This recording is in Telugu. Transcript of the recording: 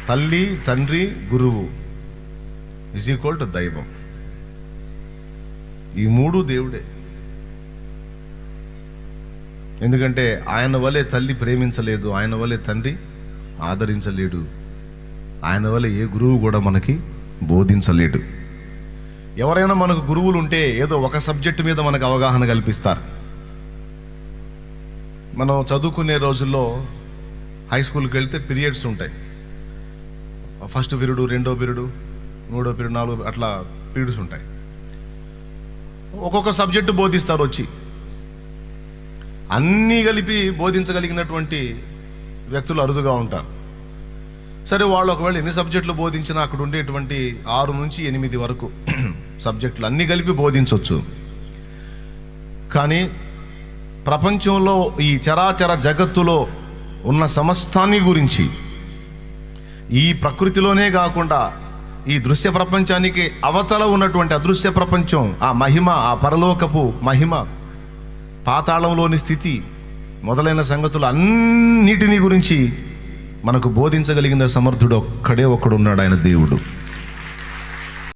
తల్లి, తండ్రి, గురువు = దైవం. ఈ మూడు దేవుడే. ఎందుకంటే ఆయన వలె తల్లి ప్రేమించలేదు, ఆయన వలె తండ్రి ఆదరించలేడు, ఆయన వలె ఏ గురువు కూడా మనకి బోధించలేడు. ఎవరైనా మనకు గురువులు ఉంటే ఏదో ఒక సబ్జెక్టు మీద మనకు అవగాహన కల్పిస్తారు. మనం చదువుకునే రోజుల్లో హై స్కూల్కి వెళ్తే పీరియడ్స్ ఉంటాయి. ఫస్ట్ పీరియడ్, రెండో పీరియడ్, మూడో పీరియడ్, నాలుగో, అట్లా పీరియడ్స్ ఉంటాయి. ఒక్కొక్క సబ్జెక్టు బోధిస్తారు వచ్చి. అన్నీ కలిపి బోధించగలిగినటువంటి వ్యక్తులు అరుదుగా ఉంటారు. సరే, వాళ్ళు ఒకవేళ ఎన్ని సబ్జెక్టులు బోధించినా అక్కడ ఉండేటువంటి 6 నుంచి 8 వరకు సబ్జెక్టులు అన్నీ కలిపి బోధించవచ్చు. కానీ ప్రపంచంలో ఈ చరాచర జగత్తులో ఉన్న సమస్తాన్ని గురించి, ఈ ప్రకృతిలోనే కాకుండా ఈ దృశ్య ప్రపంచానికి అవతల ఉన్నటువంటి అదృశ్య ప్రపంచం, ఆ మహిమ, ఆ పరలోకపు మహిమ, పాతాళంలోని స్థితి మొదలైన సంగతులు అన్నిటినీ గురించి మనకు బోధించగలిగిన సమర్థుడు ఒక్కడే ఒక్కడు ఉన్నాడు, ఆయన దేవుడు.